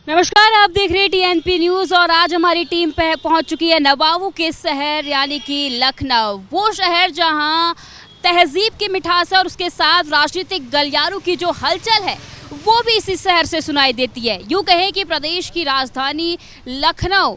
नमस्कार, आप देख रहे हैं टीएनपी न्यूज़ और आज हमारी टीम पे पहुंच चुकी है नवाबों के शहर यानी कि लखनऊ। वो शहर जहां तहजीब की मिठास है और उसके साथ राजनीतिक गलियारों की जो हलचल है वो भी इसी शहर से सुनाई देती है। यूँ कहें कि प्रदेश की राजधानी लखनऊ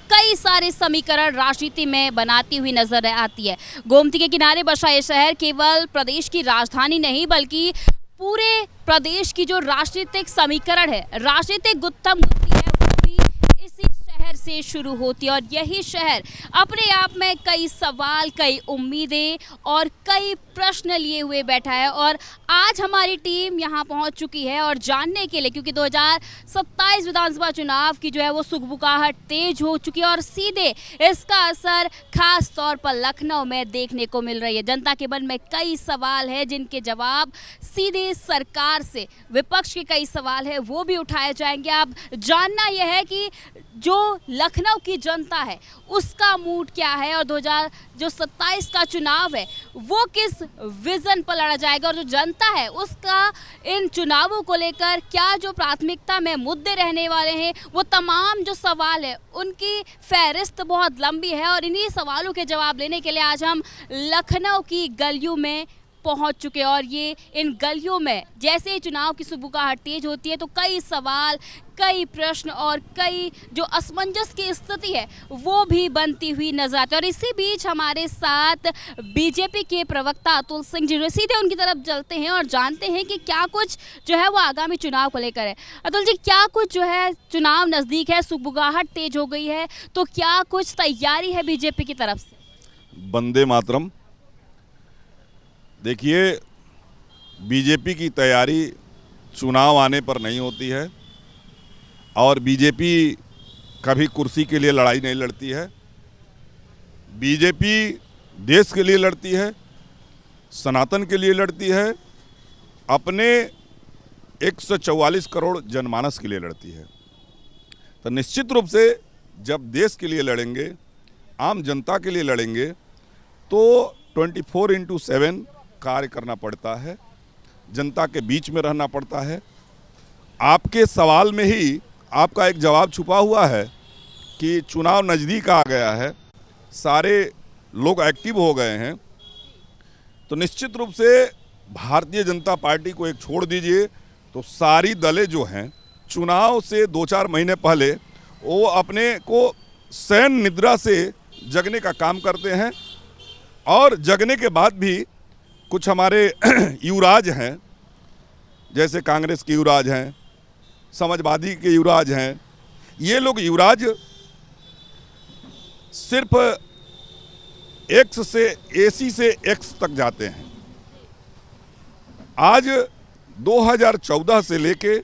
कई सारे समीकरण राजनीति में बनाती हुई नजर आती है। गोमती के किनारे बसा ये शहर केवल प्रदेश की राजधानी नहीं बल्कि पूरे प्रदेश की जो राजनीतिक समीकरण है, राजनीतिक गुत्थम गुत्थी है, वो भी इसी शहर से शुरू होती है। और यही शहर अपने आप में कई सवाल, कई उम्मीदें और कई प्रश्न लिए हुए बैठा है। और आज हमारी टीम यहाँ पहुँच चुकी है और जानने के लिए, क्योंकि 2027 विधानसभा चुनाव की जो है वो सुगबुगाहट तेज हो चुकी है और सीधे इसका असर खास तौर पर लखनऊ में देखने को मिल रही है। जनता के मन में कई सवाल है जिनके जवाब सीधे सरकार से, विपक्ष के कई सवाल है वो भी उठाए जाएंगे। अब जानना यह है कि जो लखनऊ की जनता है उसका मूड क्या है और 2027 का चुनाव है वो किस विजन पर लड़ा जाएगा और जो जनता है उसका इन चुनावों को लेकर क्या जो प्राथमिकता में मुद्दे रहने वाले हैं, वो तमाम जो सवाल है उनकी फहरिस्त बहुत लंबी है। और इन्हीं सवालों के जवाब लेने के लिए आज हम लखनऊ की गलियों में पहुंच चुके हैं। और ये इन गलियों में जैसे ही चुनाव की सुगबुगाहट तेज होती है तो कई सवाल, कई प्रश्न और कई जो असमंजस की स्थिति है वो भी बनती हुई नजर आती है। और इसी बीच हमारे साथ बीजेपी के प्रवक्ता अतुल सिंह जी, सीधे उनकी तरफ चलते हैं और जानते हैं कि क्या कुछ जो है वो आगामी चुनाव को लेकर है। अतुल जी, क्या कुछ जो है चुनाव नज़दीक है, सुगबुगाहट तेज हो गई है, तो क्या कुछ तैयारी है बीजेपी की तरफ से? वंदे मातरम। देखिए, बीजेपी की तैयारी चुनाव आने पर नहीं होती है और बीजेपी कभी कुर्सी के लिए लड़ाई नहीं लड़ती है। बीजेपी देश के लिए लड़ती है, सनातन के लिए लड़ती है, अपने 144 करोड़ जनमानस के लिए लड़ती है। तो निश्चित रूप से जब देश के लिए लड़ेंगे, आम जनता के लिए लड़ेंगे तो 24/7 कार्य करना पड़ता है, जनता के बीच में रहना पड़ता है। आपके सवाल में ही आपका एक जवाब छुपा हुआ है कि चुनाव नज़दीक आ गया है, सारे लोग एक्टिव हो गए हैं। तो निश्चित रूप से भारतीय जनता पार्टी को एक छोड़ दीजिए तो सारी दलें जो हैं चुनाव से 2-4 महीने पहले वो अपने को शयन निद्रा से जगने का काम करते हैं। और जगने के बाद भी कुछ हमारे युवराज हैं, जैसे कांग्रेस के युवराज हैं, समाजवादी के युवराज हैं, ये लोग युवराज सिर्फ एक्स से एसी से एक्स तक जाते हैं। आज 2014 से लेके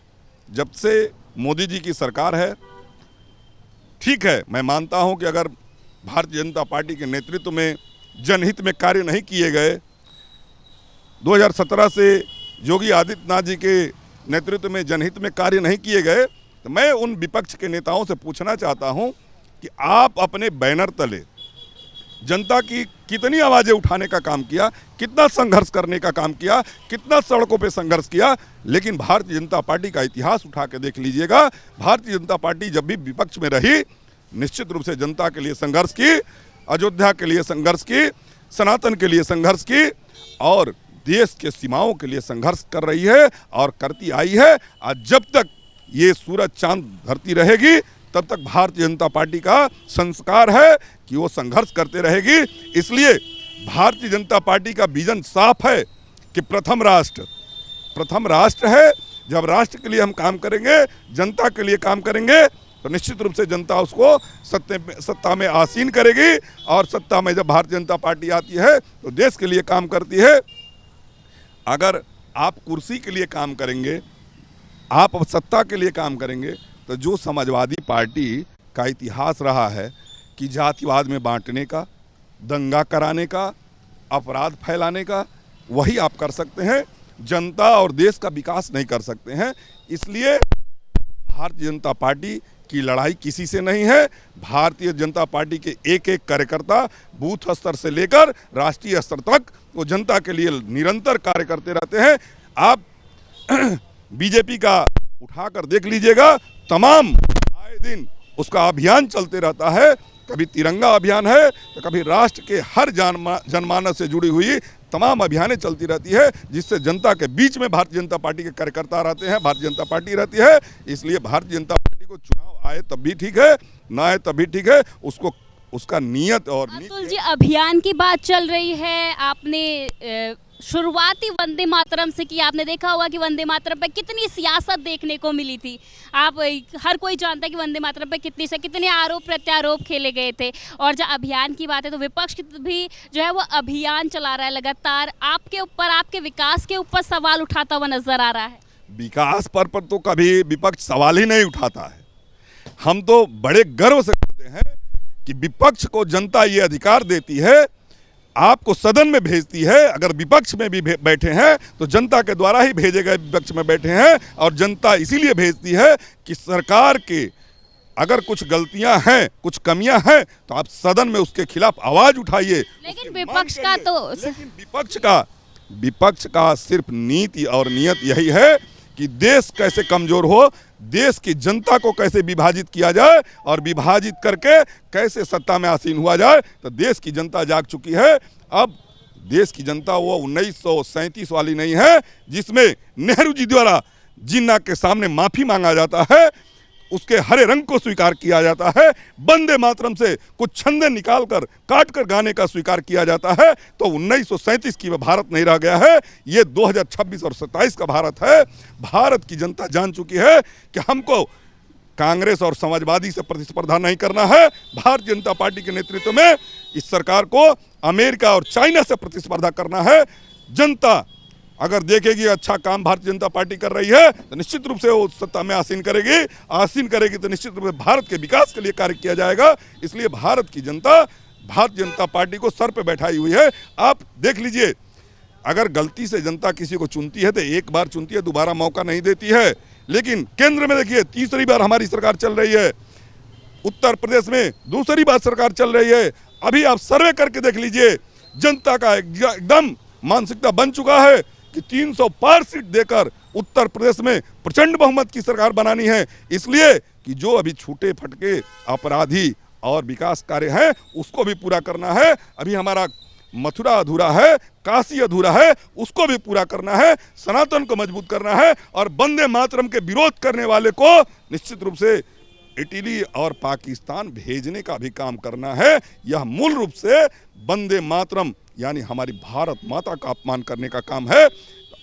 जब से मोदी जी की सरकार है, ठीक है, मैं मानता हूं कि अगर भारतीय जनता पार्टी के नेतृत्व में जनहित में कार्य नहीं किए गए, 2017 से योगी आदित्यनाथ जी के नेतृत्व में जनहित में कार्य नहीं किए गए, तो मैं उन विपक्ष के नेताओं से पूछना चाहता हूं कि आप अपने बैनर तले जनता की कितनी आवाज़ें उठाने का काम किया, कितना संघर्ष करने का काम किया, कितना सड़कों पे संघर्ष किया। लेकिन भारतीय जनता पार्टी का इतिहास उठा के देख लीजिएगा, भारतीय जनता पार्टी जब भी विपक्ष में रही निश्चित रूप से जनता के लिए संघर्ष की, अयोध्या के लिए संघर्ष की, सनातन के लिए संघर्ष की और देश के सीमाओं के लिए संघर्ष कर रही है और करती आई है। और जब तक ये सूरज चांद धरती रहेगी तब तक भारतीय जनता पार्टी का संस्कार है कि वो संघर्ष करते रहेगी। इसलिए भारतीय जनता पार्टी का विजन साफ है कि प्रथम राष्ट्र है। जब राष्ट्र के लिए हम काम करेंगे, जनता के लिए काम करेंगे तो निश्चित रूप से जनता उसको सत्ता में आसीन करेगी। और सत्ता में जब भारतीय जनता पार्टी आती है तो देश के लिए काम करती है। अगर आप कुर्सी के लिए काम करेंगे, आप सत्ता के लिए काम करेंगे, तो जो समाजवादी पार्टी का इतिहास रहा है कि जातिवाद में बांटने का, दंगा कराने का, अपराध फैलाने का, वही आप कर सकते हैं। जनता और देश का विकास नहीं कर सकते हैं। इसलिए भारतीय जनता पार्टी की लड़ाई किसी से नहीं है। भारतीय जनता पार्टी के एक एक कार्यकर्ता बूथ स्तर से लेकर राष्ट्रीय स्तर तक वो जनता के लिए निरंतर कार्य करते रहते हैं। आप बीजेपी का उठाकर देख लीजिएगा, तमाम आए दिन उसका अभियान चलते रहता है। कभी तिरंगा अभियान है तो कभी राष्ट्र के हर जनमानस से जुड़ी हुई तमाम अभियानें चलती रहती है, जिससे जनता के बीच में भारतीय जनता पार्टी के कार्यकर्ता रहते हैं, भारतीय जनता पार्टी रहती है। इसलिए भारतीय जनता पार्टी को चुनाव आए तब भी ठीक है, ना आए तब भी ठीक है, उसको उसका नियत और अतुल जी, अभियान की बात चल रही है। आपने शुरुआती वंदे मातरम से की, आपने देखा होगा कि वंदे मातरम पे कितनी सियासत देखने को मिली थी। आप हर कोई जानता है कि वंदे मातरम पे कितने आरोप प्रत्यारोप खेले गए थे। और जब अभियान की बात है तो विपक्ष की भी जो है वो अभियान चला रहा है लगातार, आपके ऊपर, आपके विकास के ऊपर सवाल उठाता हुआ नजर आ रहा है। विकास पर तो कभी विपक्ष सवाल ही नहीं उठाता है। हम तो बड़े गर्व से कहते हैं कि विपक्ष को जनता ये अधिकार देती है, आपको सदन में भेजती है। अगर विपक्ष में भी बैठे हैं तो जनता के द्वारा ही भेजे गए विपक्ष में बैठे हैं, और जनता इसीलिए भेजती है कि सरकार के अगर कुछ गलतियां हैं, कुछ कमियां हैं, तो आप सदन में उसके खिलाफ आवाज उठाइए। लेकिन विपक्ष का सिर्फ नीति और नियत यही है कि देश कैसे कमजोर हो, देश की जनता को कैसे विभाजित किया जाए, और विभाजित करके कैसे सत्ता में आसीन हुआ जाए। तो देश की जनता जाग चुकी है। अब देश की जनता वो 1937 वाली नहीं है जिसमें नेहरू जी द्वारा जिन्ना के सामने माफी मांगा जाता है, उसके हरे रंग को स्वीकार किया जाता है, वंदे मातरम से कुछ छंदे निकालकर काट कर गाने का स्वीकार किया जाता है। तो 1937 की भारत नहीं रह गया है, ये 2026 और 27 का भारत है। भारत की जनता जान चुकी है कि हमको कांग्रेस और समाजवादी से प्रतिस्पर्धा नहीं करना है। भारतीय जनता पार्टी के नेतृत्व में इस सरकार को अमेरिका और चाइना से प्रतिस्पर्धा करना है। जनता अगर देखेगी अच्छा काम भारतीय जनता पार्टी कर रही है तो निश्चित रूप से वो सत्ता में आसीन करेगी तो निश्चित रूप से भारत के विकास के लिए कार्य किया जाएगा। इसलिए भारत की जनता भारतीय जनता पार्टी को सर पे बैठाई हुई है। आप देख लीजिए, अगर गलती से जनता किसी को चुनती है तो एक बार चुनती है, दोबारा मौका नहीं देती है। लेकिन केंद्र में देखिए, तीसरी बार हमारी सरकार चल रही है, उत्तर प्रदेश में दूसरी बार सरकार चल रही है। अभी आप सर्वे करके देख लीजिए, जनता का एकदम मानसिकता बन चुका है कि 300 पार सीट देकर उत्तर प्रदेश में प्रचंड बहुमत की सरकार बनानी है। इसलिए कि जो अभी छूटे फटके अपराधी और विकास कार्य हैं उसको भी पूरा करना है। अभी हमारा मथुरा अधूरा है, काशी अधूरा है, उसको भी पूरा करना है, सनातन को मजबूत करना है, और वंदे मातरम के विरोध करने वाले को निश्चित रूप से इटली और पाकिस्तान भेजने का भी काम करना है। यह मूल रूप से वंदे मातरम यानी हमारी भारत माता का अपमान करने का काम है।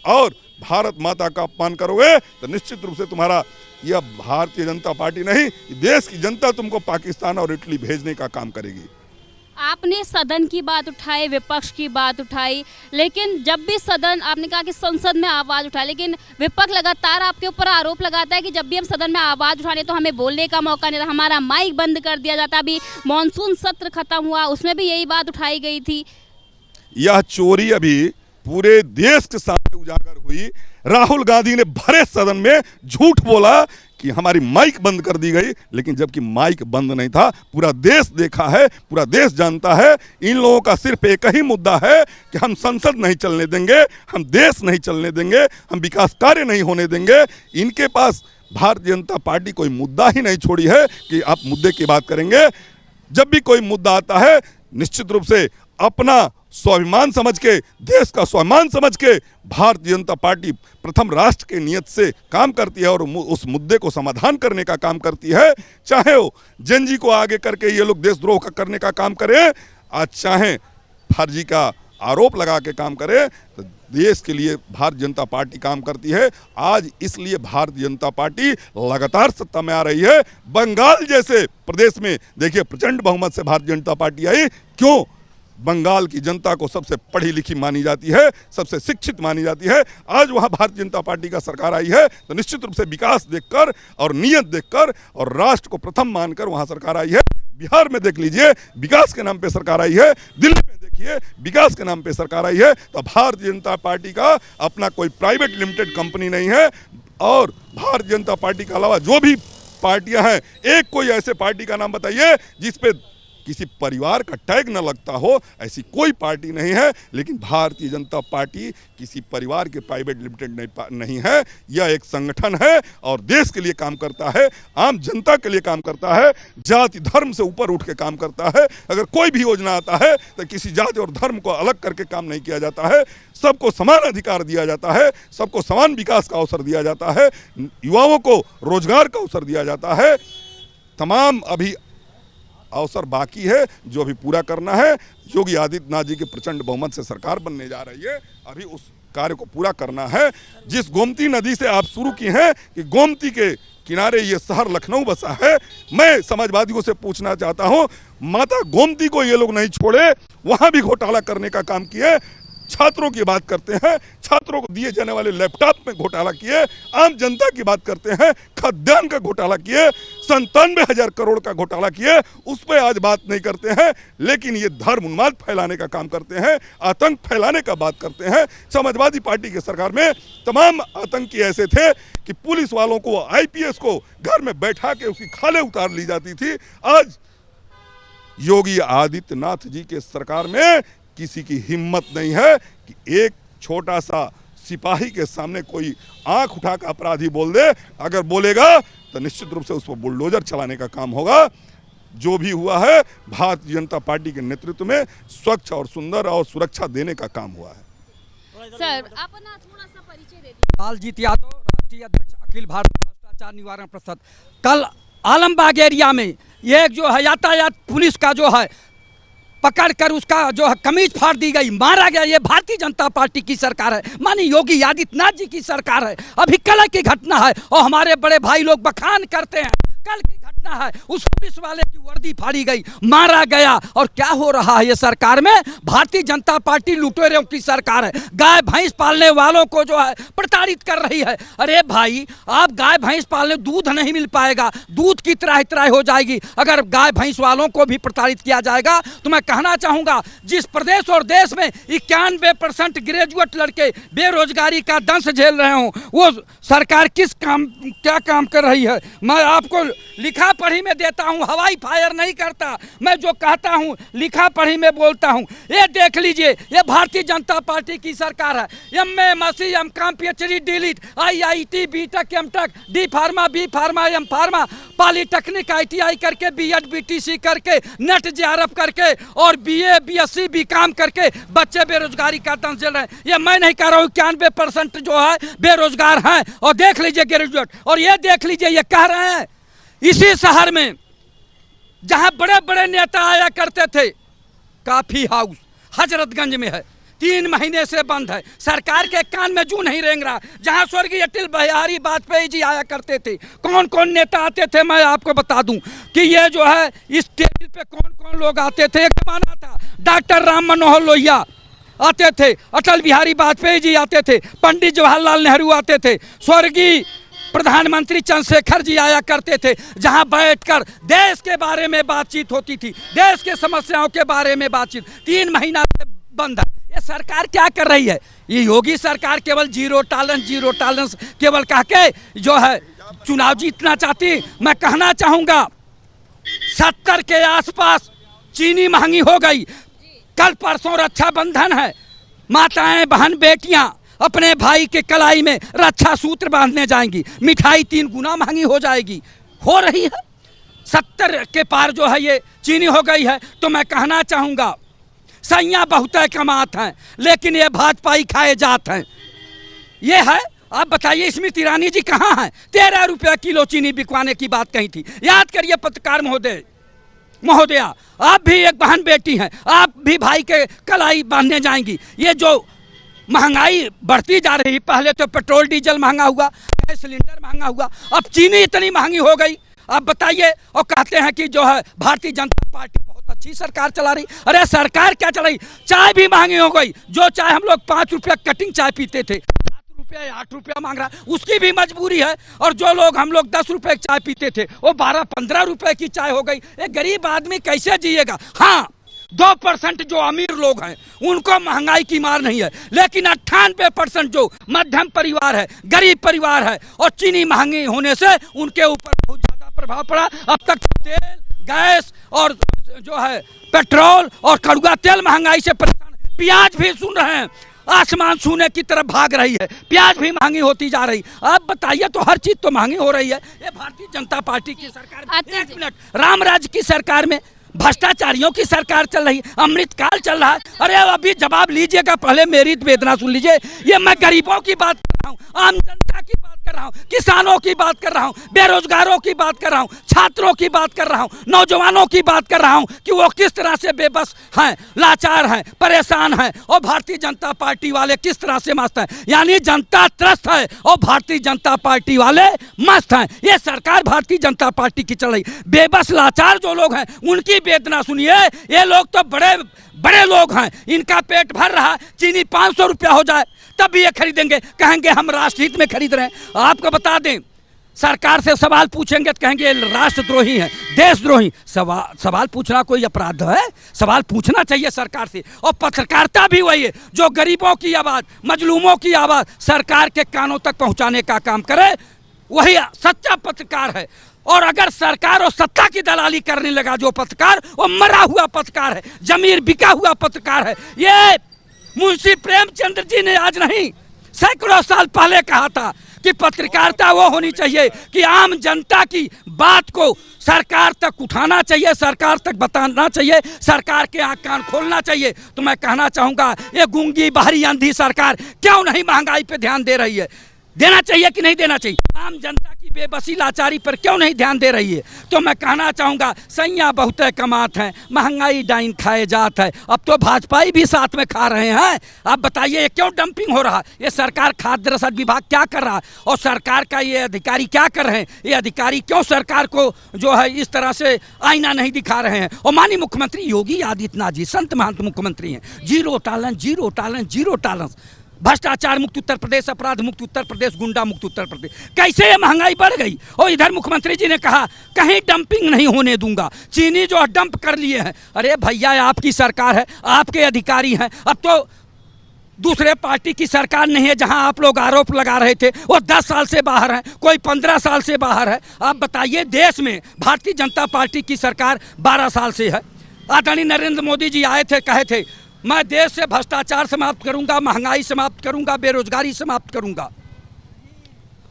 और भारत माता का अपमान करोगे तो निश्चित रूप से तुम्हारा यह भारतीय जनता पार्टी नहीं, देश की जनता तुमको पाकिस्तान और इटली भेजने का काम करेगी। आपने सदन की बात उठाई, विपक्ष की बात उठाई, लेकिन जब भी सदन, आपने कहा कि संसद में आवाज़ उठाए, लेकिन विपक्ष लगातार आपके ऊपर आरोप लगाता है कि जब भी हम सदन में आवाज़ उठाने तो हमें बोलने का मौका नहीं, हमारा माइक बंद कर दिया जाता। अभी मानसून सत्र खत्म हुआ, उसमें भी यही बात उठाई गई थी। यह चोरी अभी पूरे देश के सामने उजागर हुई। राहुल गांधी ने भरे सदन में झूठ बोला कि हमारी माइक बंद कर दी गई, लेकिन जबकि माइक बंद नहीं था। पूरा देश देखा है, पूरा देश जानता है। इन लोगों का सिर्फ एक ही मुद्दा है कि हम संसद नहीं चलने देंगे, हम देश नहीं चलने देंगे, हम विकास कार्य नहीं होने देंगे। इनके पास भारतीय जनता पार्टी कोई मुद्दा ही नहीं छोड़ी है कि आप मुद्दे की बात करेंगे। जब भी कोई मुद्दा आता है निश्चित रूप से अपना स्वाभिमान समझ के, देश का स्वाभिमान समझ के भारतीय जनता पार्टी प्रथम राष्ट्र के नियत से काम करती है और उस मुद्दे को समाधान करने का काम करती है। चाहे वो जनजी को आगे करके ये लोग देशद्रोह का करने का काम करें, आज चाहे फर्जी का आरोप लगा के काम करे, तो देश के लिए भारतीय जनता पार्टी काम करती है। आज इसलिए भारतीय जनता पार्टी लगातार सत्ता में आ रही है। बंगाल जैसे प्रदेश में देखिए प्रचंड बहुमत से भारतीय जनता पार्टी आई। क्यों? बंगाल की जनता को सबसे पढ़ी लिखी मानी जाती है, सबसे शिक्षित मानी जाती है। आज वहां भारतीय जनता पार्टी का सरकार आई है तो निश्चित रूप से विकास देखकर और नियत देखकर और राष्ट्र को प्रथम मानकर वहां सरकार आई है। बिहार में देख लीजिए, विकास के नाम पे सरकार आई है। दिल्ली में देखिए, विकास के नाम पे सरकार आई है। तो भारतीय जनता पार्टी का अपना कोई प्राइवेट लिमिटेड कंपनी नहीं है। और भारतीय जनता पार्टी के अलावा जो भी पार्टियां हैं, एक कोई ऐसे पार्टी का नाम बताइए जिसपे किसी परिवार का टैग न लगता हो, ऐसी कोई पार्टी नहीं है। लेकिन भारतीय जनता पार्टी किसी परिवार के प्राइवेट लिमिटेड नहीं है। यह एक संगठन है और देश के लिए काम करता है, आम जनता के लिए काम करता है, जाति धर्म से ऊपर उठ के काम करता है। अगर कोई भी योजना आता है तो किसी जाति और धर्म को अलग करके काम नहीं किया जाता है। सबको समान अधिकार दिया जाता है, सबको समान विकास का अवसर दिया जाता है, युवाओं को रोजगार का अवसर दिया जाता है। तमाम अभी अवसर बाकी है जो अभी पूरा करना है। योगी आदित्यनाथ जी के प्रचंड बहुमत से सरकार बनने जा रही है, अभी उस कार्य को पूरा करना है। जिस गोमती नदी से आप शुरू की हैं कि गोमती के किनारे ये शहर लखनऊ बसा है, मैं समाजवादियों से पूछना चाहता हूं, माता गोमती को ये लोग नहीं छोड़े, वहां भी घोटाला करने का काम किए। छात्रों की बात करते हैं, छात्रों को दिए जाने वाले लैपटॉप में घोटाला किए। आम जनता की बात करते हैं, खाद्यान्न का घोटाला किए, 97,000 करोड़ का घोटाला किए, उस पर आज बात नहीं करते हैं। लेकिन ये धर्म उन्माद फैलाने का काम करते हैं, आतंक फैलाने का बात करते हैं। समाजवादी पार्टी की सरकार में तमाम आतंकी ऐसे थे कि पुलिस वालों को, IPS को घर में बैठा के उसकी खाले उतार ली जाती थी। आज योगी आदित्यनाथ जी के सरकार में किसी की हिम्मत नहीं है कि एक छोटा सा सिपाही के सामने कोई आंख उठाकर अपराधी बोल दे। अगर बोलेगा तो निश्चित रूप से उस पर बुलडोजर चलाने का काम होगा। जो भी हुआ है भारतीय जनता पार्टी के नेतृत्व में स्वच्छ और सुंदर और सुरक्षा देने का काम हुआ है। सर आप ना थोड़ा सा परिचय दे दीजिए। लालजीत यादव, राष्ट्रीय अध्यक्ष, अखिल भारतीय भ्रष्टाचार निवारण परिषद। कल आलमबाग एरिया में ये जो है यातायात पुलिस का जो है पकड़ कर उसका जो है कमीज फाड़ दी गई, मारा गया। ये भारतीय जनता पार्टी की सरकार है, माननीय योगी आदित्यनाथ जी की सरकार है। अभी कल की घटना है और हमारे बड़े भाई लोग बखान करते हैं, कल की घटना है, उस पुलिस वाले की वर्दी फाड़ी गई, मारा गया। और क्या हो रहा है ये सरकार में? भारतीय जनता पार्टी लुटेरों की सरकार है। गाय भैंस पालने वालों को जो है प्रताड़ित कर रही है। अरे भाई, आप गाय भैंस पालने, दूध नहीं मिल पाएगा, दूध की त्राही हो जाएगी अगर गाय भैंस वालों को भी प्रताड़ित किया जाएगा। तो मैं कहना चाहूंगा, जिस प्रदेश और देश में 91% ग्रेजुएट लड़के बेरोजगारी का दंश झेल रहे हों, वो सरकार क्या काम कर रही है? मैं आपको लिखा पढ़ी में देता हूं, हवाई फायर नहीं करता। मैं जो कहता हूं लिखा पढ़ी में बोलता हूं। ये देख लीजिए, ये भारतीय जनता पार्टी की सरकार है। MA, MSc, MCom, PhD, DLIT, IIT, BTech, MTech, D pharma, B pharma, M pharma, polytechnic, ITI करके, BEd, BTC करके, NET JRF करके और BA, BSc, BCom करके बच्चे बेरोजगारी का दंश झेल रहे हैं। ये मैं नहीं कह रहा हूँ, 91% जो है बेरोजगार हैं। और देख लीजिए ग्रेजुएट, और ये देख लीजिए, ये कह रहे हैं इसी शहर में जहां बड़े बड़े नेता आया करते थे, काफी हाउस हजरतगंज में है, 3 महीने से बंद है। सरकार के कान में जू नहीं रेंग रहा। जहां स्वर्गीय अटल बिहारी वाजपेयी जी आया करते थे, कौन कौन नेता आते थे मैं आपको बता दूं कि ये जो है इस टेबल पे कौन कौन लोग आते थे। एक जमाना था, डॉक्टर राम मनोहर लोहिया आते थे, अटल बिहारी वाजपेयी जी आते थे, पंडित जवाहरलाल नेहरू आते थे, स्वर्गीय प्रधानमंत्री चंद्रशेखर जी आया करते थे। जहां बैठकर देश के बारे में बातचीत होती थी, देश के समस्याओं के बारे में बातचीत। 3 महीना से बंद है। ये सरकार क्या कर रही है? ये योगी सरकार केवल जीरो टॉलरेंस केवल कह के जो है चुनाव जीतना चाहती। मैं कहना चाहूंगा 70 के आसपास चीनी महंगी हो गई। कल परसों रक्षाबंधन है, माताएं बहन बेटियां अपने भाई के कलाई में रक्षा सूत्र बांधने जाएंगी, मिठाई 3 गुना महंगी हो जाएगी, हो रही है। 70 के पार जो है ये चीनी हो गई है। तो मैं कहना चाहूंगा, सैया बहुत कमात हैं लेकिन ये भाजपाई खाए जात हैं। ये है, आप बताइए स्मृति ईरानी जी कहाँ हैं? 13 रुपये किलो चीनी बिकवाने की बात कही थी। याद करिए पत्रकार महोदया, आप भी एक बहन बेटी हैं, आप भी भाई के कलाई बांधने जाएंगी। ये जो महंगाई बढ़ती जा रही, पहले तो पेट्रोल डीजल महंगा हुआ, गैस सिलेंडर महंगा हुआ, अब चीनी इतनी महंगी हो गई। अब बताइए, और कहते हैं कि जो है भारतीय जनता पार्टी बहुत अच्छी सरकार चला रही। अरे सरकार क्या चला रही? चाय भी महंगी हो गई। जो चाय हम लोग 5 रुपये कटिंग चाय पीते थे, 7 रुपये 8 रुपया मांग रहा, उसकी भी मजबूरी है। और जो लोग हम लोग 10 रुपये की चाय पीते थे, वो 12-15 रुपये की चाय हो गई। एक गरीब आदमी कैसे जिएगा? हाँ, 2% जो अमीर लोग हैं उनको महंगाई की मार नहीं है, लेकिन 98% जो मध्यम परिवार है, गरीब परिवार है, और चीनी महंगी होने से उनके ऊपर बहुत ज्यादा प्रभाव पड़ा। अब तक तेल, गैस और जो है पेट्रोल और कड़ुआ तेल महंगाई से परेशान, प्याज भी सुन रहे हैं आसमान छूने की तरफ भाग रही है, प्याज भी महंगी होती जा रही। आप बताइए, तो हर चीज तो महंगी हो रही है। ये भारतीय जनता पार्टी की सरकार, एक मिनट, रामराज की सरकार में भ्रष्टाचारियों की सरकार चल रही, अमृतकाल चल रहा है। अरे अभी जवाब लीजिएगा, पहले मेरी वेदना सुन लीजिए। ये मैं गरीबों की बात कर रहा हूँ, आम जनता की बात कर रहा हूँ, किसानों की बात कर रहा हूँ, बेरोजगारों की बात कर रहा हूँ, छात्रों की बात कर रहा हूँ, नौजवानों की बात कर रहा हूँ कि वो किस तरह से बेबस हैं, लाचार हैं, परेशान हैं, और भारतीय जनता पार्टी वाले किस तरह से मस्त हैं। यानी जनता त्रस्त है और भारतीय जनता पार्टी वाले मस्त हैं। ये सरकार भारतीय जनता पार्टी की चल रही। बेबस लाचार जो लोग हैं उनकी वेदना सुनिए। ये लोग तो बड़े बड़े लोग हैं, इनका पेट भर रहा, चीनी 500 रुपया हो जाए तब भी ये खरीदेंगे, कहेंगे हम राष्ट्रहित में खरीद रहे हैं। आपको बता दें, सरकार से सवाल पूछेंगे तो कहेंगे राष्ट्रद्रोही हैं, देशद्रोही। सवाल पूछना कोई अपराध है? सवाल पूछना चाहिए सरकार से। और पत्रकारिता भी वही है जो गरीबों की आवाज़, मजलूमों की आवाज़ सरकार के कानों तक पहुंचाने का काम करे, वही सच्चा पत्रकार है। और अगर सरकार और सत्ता की दलाली करने लगा जो पत्रकार, वो मरा हुआ पत्रकार है, जमीर बिका हुआ पत्रकार है। ये मुंशी प्रेमचंद्र जी ने आज नहीं, सैकड़ों साल पहले कहा था कि पत्रकारिता वो होनी चाहिए कि आम जनता की बात को सरकार तक उठाना चाहिए, सरकार तक बताना चाहिए, सरकार के आँख कान खोलना चाहिए। तो मैं कहना चाहूँगा, ये गूंगी बहरी अंधी सरकार क्यों नहीं महंगाई पे ध्यान दे रही है? देना चाहिए कि नहीं देना चाहिए? आम जनता की बेबसी लाचारी पर क्यों नहीं ध्यान दे रही है? तो मैं कहना चाहूँगा, सैया बहुत कमात हैं, महंगाई डाइन खाए जात है। अब तो भाजपा भी साथ में खा रहे हैं। आप बताइए ये क्यों डंपिंग हो रहा है? ये सरकार खाद्य रसद विभाग क्या कर रहा है और सरकार का ये अधिकारी क्या कर रहे हैं? ये अधिकारी क्यों सरकार को जो है इस तरह से आईना नहीं दिखा रहे हैं? और माननीय मुख्यमंत्री योगी आदित्यनाथ जी संत महंत मुख्यमंत्री हैं, zero tolerance, zero tolerance, zero tolerance. भ्रष्टाचार मुक्त उत्तर प्रदेश, अपराध मुक्त उत्तर प्रदेश, गुंडा मुक्त उत्तर प्रदेश। कैसे ये महंगाई बढ़ गई? और इधर मुख्यमंत्री जी ने कहा कहीं डंपिंग नहीं होने दूंगा, चीनी जो डंप कर लिए हैं। अरे भैया, आपकी सरकार है, आपके अधिकारी हैं। अब तो दूसरे पार्टी की सरकार नहीं है जहां आप लोग आरोप लगा रहे थे, वो 10 साल से बाहर हैं, कोई 15 साल से बाहर है। आप बताइए, देश में भारतीय जनता पार्टी की सरकार 12 साल से है। आदरणीय नरेंद्र मोदी जी आए थे, कहे थे मैं देश से भ्रष्टाचार समाप्त करूंगा, महंगाई समाप्त करूंगा, बेरोजगारी समाप्त करूंगा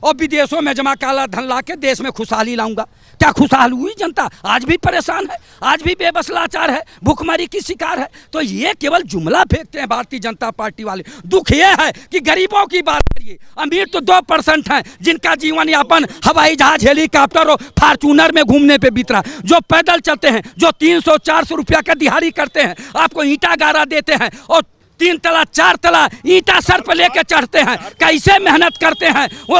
और विदेशों में जमा काला धन लाके देश में खुशहाली लाऊंगा। क्या खुशहाल हुई जनता? आज भी परेशान है, आज भी बेबस लाचार है, भूखमरी की शिकार है। तो ये केवल जुमला फेंकते हैं भारतीय जनता पार्टी वाले। दुख ये है कि गरीबों की बात करिए, अमीर तो 2% हैं जिनका जीवन यापन हवाई जहाज, हेलीकॉप्टर और फार्चूनर में घूमने पे बीत रहा। जो पैदल चलते हैं, जो 300-400 रुपया का दिहाड़ी करते हैं, आपको ईंटा गारा देते हैं और 3 तला 4 तला ईंटा सर पर लेकर चढ़ते हैं, कैसे मेहनत करते हैं वो।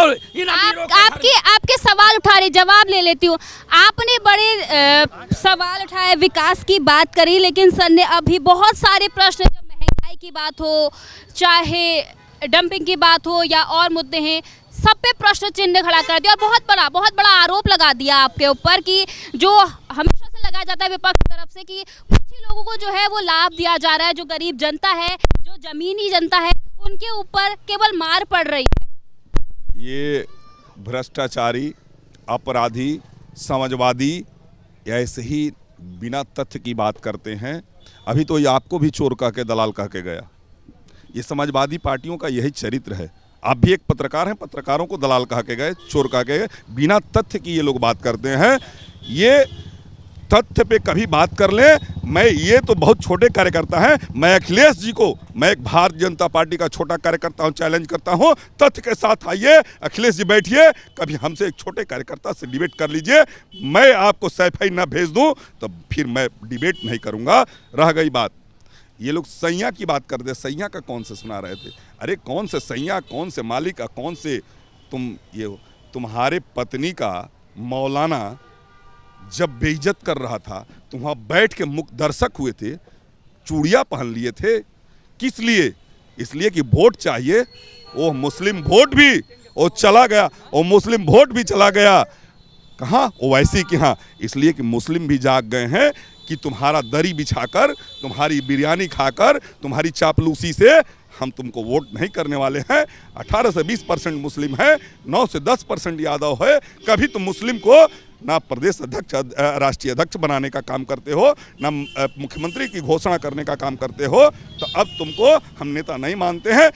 आपके सवाल उठा रही, जवाब ले लेती हूँ। आपने बड़े सवाल उठाए, विकास की बात करी, लेकिन सर ने अभी बहुत सारे प्रश्न, जब महंगाई की बात हो, चाहे डंपिंग की बात हो या और मुद्दे हैं, सब पे प्रश्न चिन्ह खड़ा कर दिया और बहुत बड़ा आरोप लगा दिया आपके ऊपर कि जो हमेशा से लगाया जाता है विपक्ष की तरफ से कि कुछ ही लोगों को जो है वो लाभ दिया जा रहा है, जो गरीब जनता है, जो जमीनी जनता है, उनके ऊपर केवल मार पड़ रही है। ये भ्रष्टाचारी, अपराधी, समाजवादी ऐसे ही बिना तथ्य की बात करते हैं। अभी तो ये आपको भी चोर कह के, दलाल कह के गया। ये समाजवादी पार्टियों का यही चरित्र है। आप भी एक पत्रकार हैं, पत्रकारों को दलाल कहा के गए, चोर कहा के गए। बिना तथ्य की ये लोग बात करते हैं। ये तथ्य पे कभी बात कर ले। मैं ये तो बहुत छोटे कार्यकर्ता हैं, मैं अखिलेश जी को, मैं एक भारतीय जनता पार्टी का छोटा कार्यकर्ता हूं, चैलेंज करता हूं, तथ्य के साथ आइए। अखिलेश जी बैठिए, कभी हमसे एक छोटे कार्यकर्ता से डिबेट कर लीजिए। मैं आपको सैफई ना भेज दूं तो फिर मैं डिबेट नहीं करूंगा। रह गई बात, ये लोग सैया की बात करते, सैया का कौन से सुना रहे थे? अरे कौन से सैया, कौन से मालिक का, कौन से तुम्हारे पत्नी का मौलाना जब बेइज्जत कर रहा था तो वहाँ बैठ के मुख दर्शक हुए थे, चूड़ियाँ पहन लिए थे। किस लिए? इसलिए कि वोट चाहिए। वो मुस्लिम वोट भी वो चला गया, वो मुस्लिम वोट भी चला गया कहाँ? ओवैसी के यहाँ। इसलिए कि मुस्लिम भी जाग गए हैं कि तुम्हारा दरी बिछाकर, तुम्हारी बिरयानी खाकर, तुम्हारी चापलूसी से हम तुमको वोट नहीं करने वाले हैं। 18 से 20% मुस्लिम है, 9 से 10% यादव है। कभी तुम मुस्लिम को ना प्रदेश अध्यक्ष राष्ट्रीय अध्यक्ष बनाने का काम करते हो, ना मुख्यमंत्री की घोषणा करने का काम करते हो, तो अब तुमको हम नेता नहीं मानते हैं।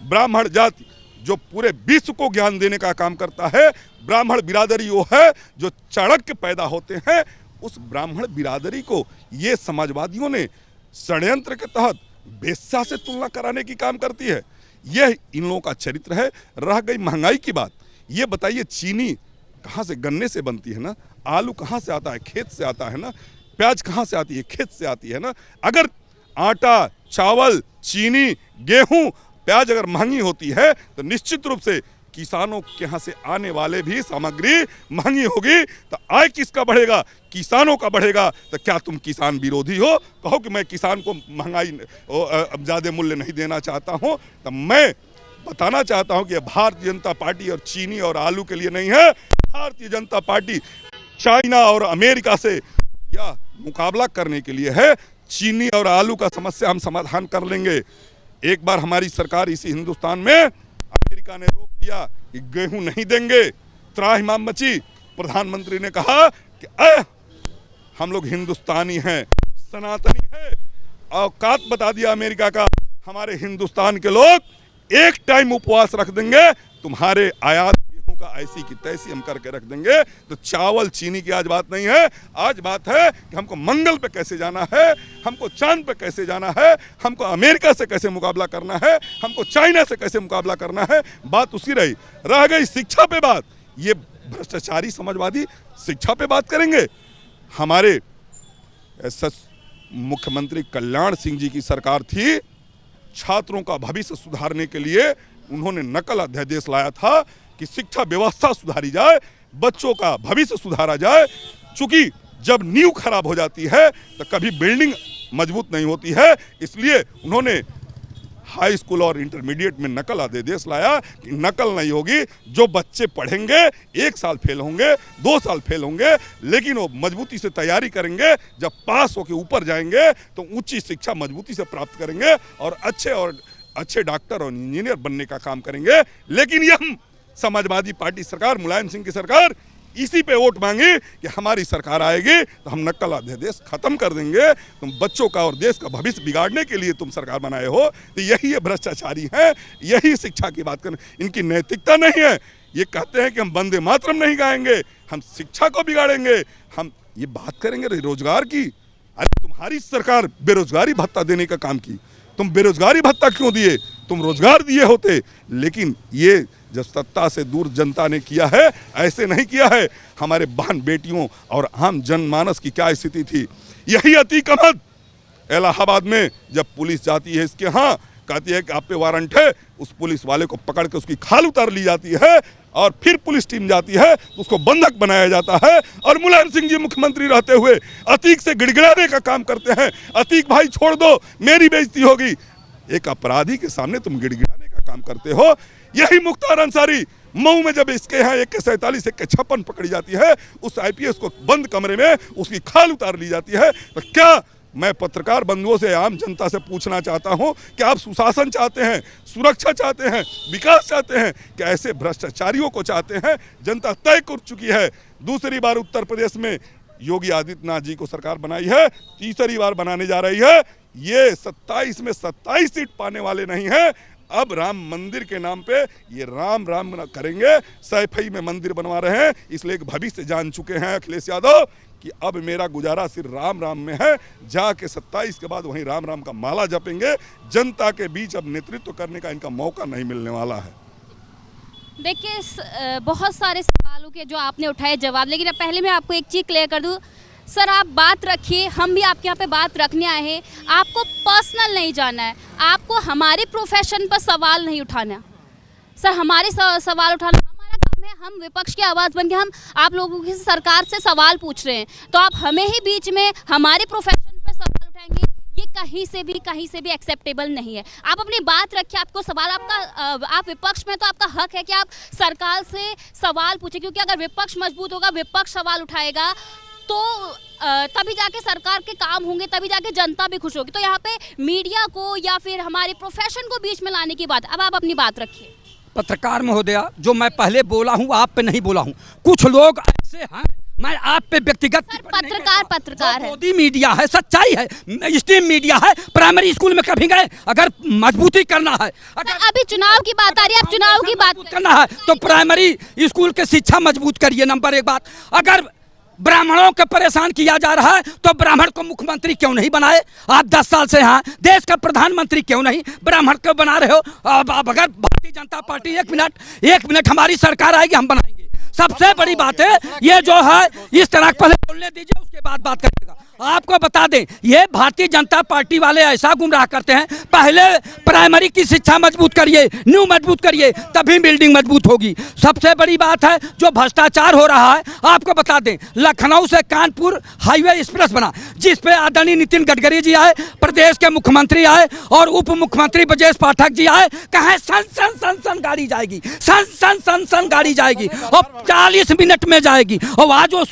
ब्राह्मण जाति जो पूरे विश्व को ज्ञान देने का काम करता है, ब्राह्मण बिरादरी वो है जो चाणक्य पैदा होते हैं। उस ब्राह्मण बिरादरी को ये समाजवादियों ने षड्यंत्र के तहत वेश्या से तुलना कराने की काम करती है। यह इन लोगों का चरित्र है। रह गई महंगाई की बात, ये बताइए चीनी कहाँ से? गन्ने से बनती है ना। आलू कहाँ से आता है? खेत से आता है ना। प्याज कहाँ से आती है? खेत से आती है ना। अगर आटा, चावल, चीनी, गेहूं, प्याज अगर महंगी होती है तो निश्चित रूप से किसानों के यहाँ से आने वाले भी सामग्री महंगी होगी। तो आय किसका बढ़ेगा? किसानों का बढ़ेगा। तो क्या तुम किसान विरोधी हो? कहो कि मैं किसान को महंगाई ज़्यादा मूल्य नहीं देना चाहता हूँ। तो मैं बताना चाहता हूँ कि भारतीय जनता पार्टी और चीनी और आलू के लिए नहीं है। भारतीय जनता पार्टी चाइना और अमेरिका से यह मुकाबला करने के लिए है। चीनी और आलू का समस्या हम समाधान कर लेंगे। एक बार हमारी सरकार इसी हिंदुस्तान में अमेरिका ने रोक दिया कि गेहूं नहीं देंगे, त्राहिमाम मची। प्रधानमंत्री ने कहा कि हम लोग हिंदुस्तानी हैं, सनातनी हैं। औकात बता दिया अमेरिका का, हमारे हिंदुस्तान के लोग एक टाइम उपवास रख देंगे, तुम्हारे आयात गेहूं का ऐसी की तैसी हम करके रख देंगे। तो चावल चीनी की आज बात नहीं है, आज बात है कि हमको मंगल पे कैसे जाना है, हमको चांद पे कैसे जाना है, हमको अमेरिका से कैसे मुकाबला करना है, हमको चाइना से कैसे मुकाबला करना है। बात उसी रही। रह गई शिक्षा पे बात, ये भ्रष्टाचारी समाजवादी शिक्षा पे बात करेंगे। हमारे मुख्यमंत्री कल्याण सिंह जी की सरकार थी, छात्रों का भविष्य सुधारने के लिए उन्होंने नकल अध्यादेश लाया था कि शिक्षा व्यवस्था सुधारी जाए, बच्चों का भविष्य सुधारा जाए। चूंकि जब नींव खराब हो जाती है तो कभी बिल्डिंग मजबूत नहीं होती है, इसलिए उन्होंने हाई स्कूल और इंटरमीडिएट में नकल अध्यादेश लाया कि नकल नहीं होगी। जो बच्चे पढ़ेंगे 1 साल फेल होंगे, 2 साल फेल होंगे, लेकिन वो मजबूती से तैयारी करेंगे। जब पास होकर ऊपर जाएंगे तो ऊंची शिक्षा मजबूती से प्राप्त करेंगे और अच्छे डॉक्टर और इंजीनियर बनने का काम करेंगे। लेकिन यह समाजवादी पार्टी सरकार, मुलायम सिंह की सरकार, इसी पे वोट मांगी कि हमारी सरकार आएगी तो हम नकल अध्यादेश खत्म कर देंगे। तुम बच्चों का और देश का भविष्य बिगाड़ने के लिए तुम सरकार बनाए हो। तो यही ये भ्रष्टाचारी है, यही शिक्षा की बात करें। इनकी नैतिकता नहीं है। ये कहते हैं कि हम वंदे मातरम नहीं गाएंगे, हम शिक्षा को बिगाड़ेंगे, हम ये बात करेंगे रोजगार की। अरे तुम्हारी सरकार बेरोजगारी भत्ता देने का काम की, तुम बेरोजगारी भत्ता क्यों दिए? तुम रोजगार दिए होते। लेकिन ये जब सत्ता से दूर जनता ने किया है, ऐसे नहीं किया है। हमारे बहन बेटियों और आम जनमानस की क्या स्थिति थी। यही अतीक अहमद इलाहाबाद में जब पुलिस जाती है इसके यहाँ, कहती है कि आप पे वारंट है, उस पुलिस वाले को पकड़ के उसकी खाल उतार ली जाती है और फिर पुलिस टीम जाती है तो उसको बंधक बनाया जाता है। और मुलायम सिंह जी मुख्यमंत्री रहते हुए अतीक से गिड़गिड़ाने का काम करते हैं। अतीक भाई छोड़ दो, मेरी बेइज्जती होगी। एक अपराधी के सामने तुम गिड़गिड़ाने का काम करते हो। यही मुख्तार अंसारी मऊ में जब इसके यहाँ 1/47 1/56 पकड़ी जाती है, उस आईपीएस को बंद कमरे में उसकी खाल उतार ली जाती है। तो क्या मैं पत्रकार बंधुओं से, आम जनता से पूछना चाहता हूं कि आप सुशासन चाहते हैं, सुरक्षा चाहते हैं, विकास चाहते हैं, कि ऐसे भ्रष्टाचारियों को चाहते हैं? जनता तय कर चुकी है। दूसरी बार उत्तर प्रदेश में योगी आदित्यनाथ जी को सरकार बनाई है, तीसरी बार बनाने जा रही है। ये 27 में 27 सीट पाने वाले नहीं है। अब राम मंदिर के नाम पे ये राम करेंगे, सैफई में मंदिर बनवा रहे हैं। इसलिए भविष्य जान चुके हैं अखिलेश यादव कि अब मेरा गुजारा सिर्फ राम में है। जाके 27 के बाद वहीं राम का माला जपेंगे। जनता के बीच अब नेतृत्व करने का इनका मौका नहीं मिलने वाला है। देखिए, बहुत सारे सवालों के जो आपने उठाए जवाब, लेकिन पहले मैं आपको एक चीज़ क्लियर कर दूं। सर, आप बात रखिए, हम भी आपके यहाँ पे बात रखने आए हैं। आपको पर्सनल नहीं जाना है, आपको हमारे प्रोफेशन पर सवाल नहीं उठाना। सर, हमारे सवाल उठाना हमारा काम है। हम विपक्ष की आवाज़ बन के हम आप लोगों की सरकार से सवाल पूछ रहे हैं, तो आप हमें ही बीच में हमारे प्रोफेशन पर सवाल उठाएंगे, ये कहीं से भी एक्सेप्टेबल नहीं है। आप अपनी बात रखिए, आपको सवाल आप विपक्ष में, तो आपका हक है कि आप सरकार से सवाल पूछें, क्योंकि अगर विपक्ष मजबूत होगा, विपक्ष सवाल उठाएगा, तो तभी जाके सरकार के काम होंगे, तभी जाके जनता भी खुश होगी। तो यहाँ पे मीडिया को या फिर हमारे प्रोफेशन को बीच में लाने की बात, अब आप अपनी बात रखिए। पत्रकार महोदय, जो मैं पहले बोला हूँ आप पे नहीं बोला हूँ, कुछ लोग ऐसे हैं, मैं आप पे व्यक्तिगत पत्रकार है, मोदी मीडिया है, सच्चाई है, स्ट्रीम मीडिया है, प्राइमरी स्कूल में कभी गए? अगर मजबूती करना है, अगर अभी चुनाव की बात आ रही है, आप चुनाव की बात करना है तो प्राइमरी स्कूल के शिक्षा मजबूत करिए। नंबर एक बात, अगर ब्राह्मणों को परेशान किया जा रहा है तो ब्राह्मण को मुख्यमंत्री क्यों नहीं बनाए? आप 10 साल से हैं, देश का प्रधानमंत्री क्यों नहीं ब्राह्मण को बना रहे हो? अब अगर भारतीय जनता पार्टी एक मिनट हमारी सरकार आएगी, हम बनाएंगे। सबसे बड़ी बात है ये जो है, इस तरह पहले बोलने दीजिए, उसके बाद बात करिएगा। आपको बता दें, ये भारतीय जनता पार्टी वाले ऐसा गुमराह करते हैं, पहले प्राइमरी की शिक्षा मजबूत करिए, न्यू मजबूत करिए, तभी बिल्डिंग मजबूत होगी। सबसे बड़ी बात है जो भ्रष्टाचार हो रहा है, आपको बता दें, लखनऊ से कानपुर हाईवे एक्सप्रेस बना, जिस पे आदरणीय नितिन गडकरी जी आए, प्रदेश के मुख्यमंत्री आए और उप मुख्यमंत्री ब्रजेश पाठक जी आए। कहाँ सन गाड़ी जाएगी, सन गाड़ी जाएगी और 40 मिनट में जाएगी। और आज वो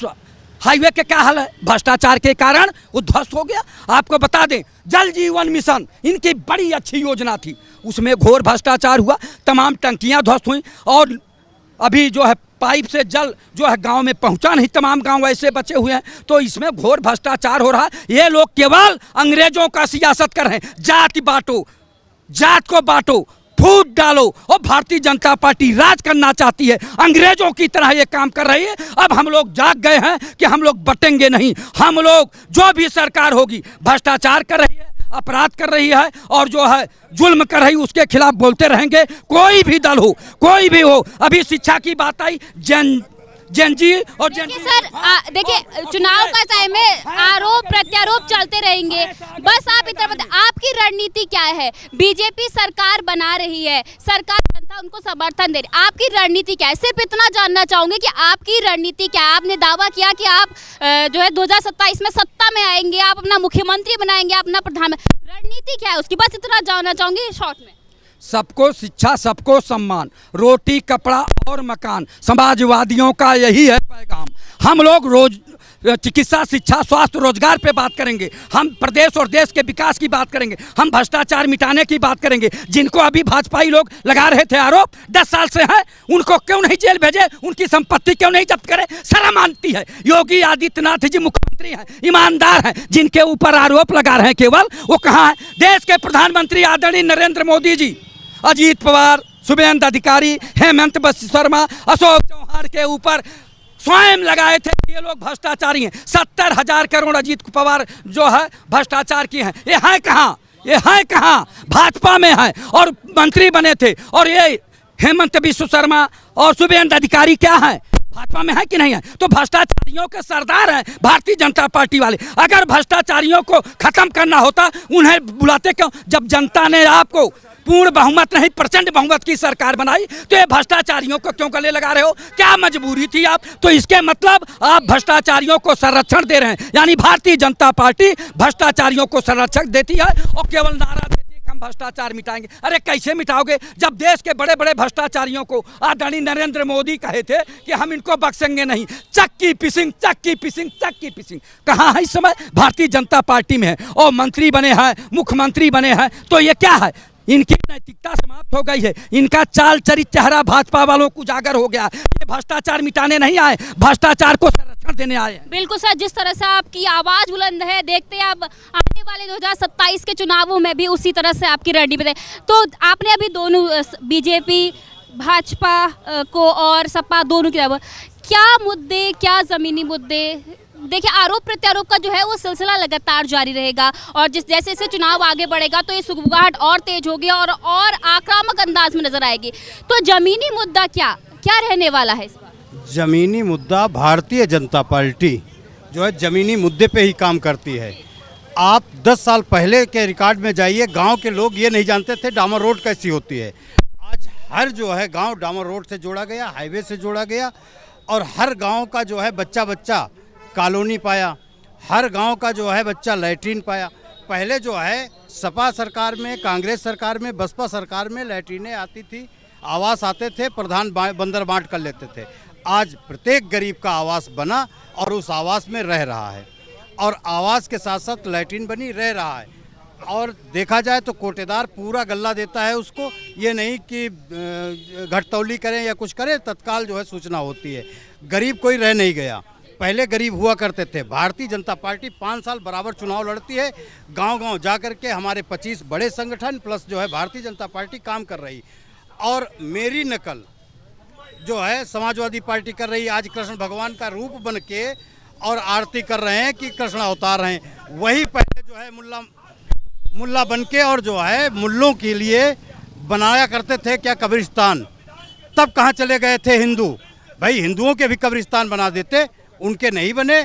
हाईवे के क्या हाल है? भ्रष्टाचार के कारण उध्वस्त हो गया। आपको बता दें, जल जीवन मिशन इनकी बड़ी अच्छी योजना थी, उसमें घोर भ्रष्टाचार हुआ, तमाम टंकियां ध्वस्त हुई और अभी जो है पाइप से जल जो है गांव में पहुंचा नहीं, तमाम गांव ऐसे बचे हुए हैं। तो इसमें घोर भ्रष्टाचार हो रहा है। ये लोग केवल अंग्रेजों का सियासत कर रहे हैं, जाति बांटो, जात को बांटो, फूट डालो, और भारतीय जनता पार्टी राज करना चाहती है, अंग्रेजों की तरह ये काम कर रही है। अब हम लोग जाग गए हैं कि हम लोग बटेंगे नहीं। हम लोग, जो भी सरकार होगी, भ्रष्टाचार कर रही है, अपराध कर रही है और जो है जुल्म कर रही, उसके खिलाफ बोलते रहेंगे, कोई भी दल हो, कोई भी हो। अभी शिक्षा की बात आई, जनजी और सर देखिए, चुनाव का टाइम है, आरोप प्रत्यारोप चलते रहेंगे। बस आप इतना बताएं, आपकी रणनीति क्या है? बीजेपी सरकार बना रही है, सरकार, जनता उनको समर्थन दे रही, आपकी रणनीति क्या है? सिर्फ इतना जानना चाहूंगे कि आपकी रणनीति क्या है। आपने दावा किया कि आप जो है 2027 में सत्ता में आएंगे, आप अपना मुख्यमंत्री बनाएंगे, अपना प्रधानमंत्री, रणनीति क्या है उसकी? बस इतना जानना चाहूंगी शॉर्ट में। सबको शिक्षा, सबको सम्मान, रोटी कपड़ा और मकान, समाजवादियों का यही है पैगाम। हम लोग रोज चिकित्सा, शिक्षा, स्वास्थ्य, रोजगार पे बात करेंगे, हम प्रदेश और देश के विकास की बात करेंगे, हम भ्रष्टाचार मिटाने की बात करेंगे। जिनको अभी भाजपाई लोग लगा रहे थे आरोप, 10 साल से हैं, उनको क्यों नहीं जेल भेजे? उनकी संपत्ति क्यों नहीं जब्त करे? शर्म आती है। योगी आदित्यनाथ जी मुख्यमंत्री हैं, ईमानदार हैं, जिनके ऊपर आरोप लगा रहे हैं केवल, वो कहाँ है? देश के प्रधानमंत्री आदरणीय नरेंद्र मोदी जी, अजीत पवार, शुभेंदु अधिकारी, हेमंत बिस्वा शर्मा, अशोक चौहान के ऊपर स्वयं लगाए थे ये लोग भ्रष्टाचारी हैं। 70,000 करोड़ अजीत पवार जो है भ्रष्टाचार किए हैं। ये है कहाँ? ये है कहाँ? भाजपा में है और मंत्री बने थे। और ये हेमंत बिस्वा शर्मा और शुभेंदु अधिकारी क्या है? भाजपा में है कि नहीं है? तो भ्रष्टाचारियों के सरदार हैं भारतीय जनता पार्टी वाले। अगर भ्रष्टाचारियों को खत्म करना होता, उन्हें बुलाते क्यों? जब जनता ने आपको पूर्ण बहुमत नहीं, प्रचंड बहुमत की सरकार बनाई, तो ये भ्रष्टाचारियों को क्यों गले लगा रहे हो? क्या मजबूरी थी आप? तो इसके मतलब आप भ्रष्टाचारियों को संरक्षण दे रहे हैं, यानी भारतीय जनता पार्टी भ्रष्टाचारियों को संरक्षण देती है और केवल नारा देती है कि हम भ्रष्टाचार मिटाएंगे। अरे कैसे मिटाओगे जब देश के बड़े बड़े भ्रष्टाचारियों को आदरणीय नरेंद्र मोदी कहे थे कि हम इनको बख्शेंगे नहीं? चक्की पिसिंग, चक्की पिसिंग, चक्की पिसिंग कहाँ है इस समय? भारतीय जनता पार्टी में है और मंत्री बने हैं, मुख्यमंत्री बने हैं। तो ये क्या है? इनकी नैतिकता समाप्त हो गई है, इनका चाल चरित चेहरा भाजपा वालों को उजागर हो गया। ये भ्रष्टाचार मिटाने नहीं आए, भ्रष्टाचार को संरक्षण देने आए हैं। बिल्कुल सर, जिस तरह से आपकी आवाज बुलंद है, देखते हैं अब आने वाले 2027 के चुनावों में भी उसी तरह से आपकी रणनीति बताई। तो आपने अभी दोनों बीजेपी, भाजपा को और सपा दोनों की क्या मुद्दे, क्या जमीनी मुद्दे? देखिए, आरोप प्रत्यारोप का जो है वो सिलसिला लगातार जारी रहेगा और जैसे जैसे चुनाव आगे बढ़ेगा तो ये सुगबुगाहट और तेज होगी और आक्रामक अंदाज में नजर आएगी। तो जमीनी मुद्दा क्या रहने वाला है इस बार? जमीनी मुद्दा, भारतीय जनता पार्टी जो है जमीनी मुद्दे पे ही काम करती है। आप 10 साल पहले के रिकॉर्ड में जाइए, गांव के लोग ये नहीं जानते थे डामर रोड कैसी होती है। आज हर जो है गांव डामर रोड से जोड़ा गया, हाईवे से जोड़ा गया और हर गाँव का जो है बच्चा कॉलोनी पाया, हर गांव का जो है बच्चा लैट्रीन पाया। पहले जो है सपा सरकार में, कांग्रेस सरकार में, बसपा सरकार में लैट्रीनें आती थी, आवास आते थे, प्रधान बंदर बांट कर लेते थे। आज प्रत्येक गरीब का आवास बना और उस आवास में रह रहा है और आवास के साथ साथ लैट्रीन बनी रह रहा है। और देखा जाए तो कोटेदार पूरा गल्ला देता है उसको, ये नहीं कि घटतौली करें या कुछ करें, तत्काल जो है सूचना होती है। गरीब कोई रह नहीं गया, पहले गरीब हुआ करते थे। भारतीय जनता पार्टी 5 साल बराबर चुनाव लड़ती है, गांव-गांव जा कर के हमारे 25 बड़े संगठन प्लस जो है भारतीय जनता पार्टी काम कर रही। और मेरी नकल जो है समाजवादी पार्टी कर रही। आज कृष्ण भगवान का रूप बन के और आरती कर रहे हैं कि कृष्ण अवतार हैं। वही पहले जो है मुल्ला बन के और जो है मुल्लों के लिए बनाया करते थे क्या कब्रिस्तान। तब कहाँ चले गए थे हिंदू? भाई हिंदुओं के भी कब्रिस्तान बना देते, उनके नहीं बने।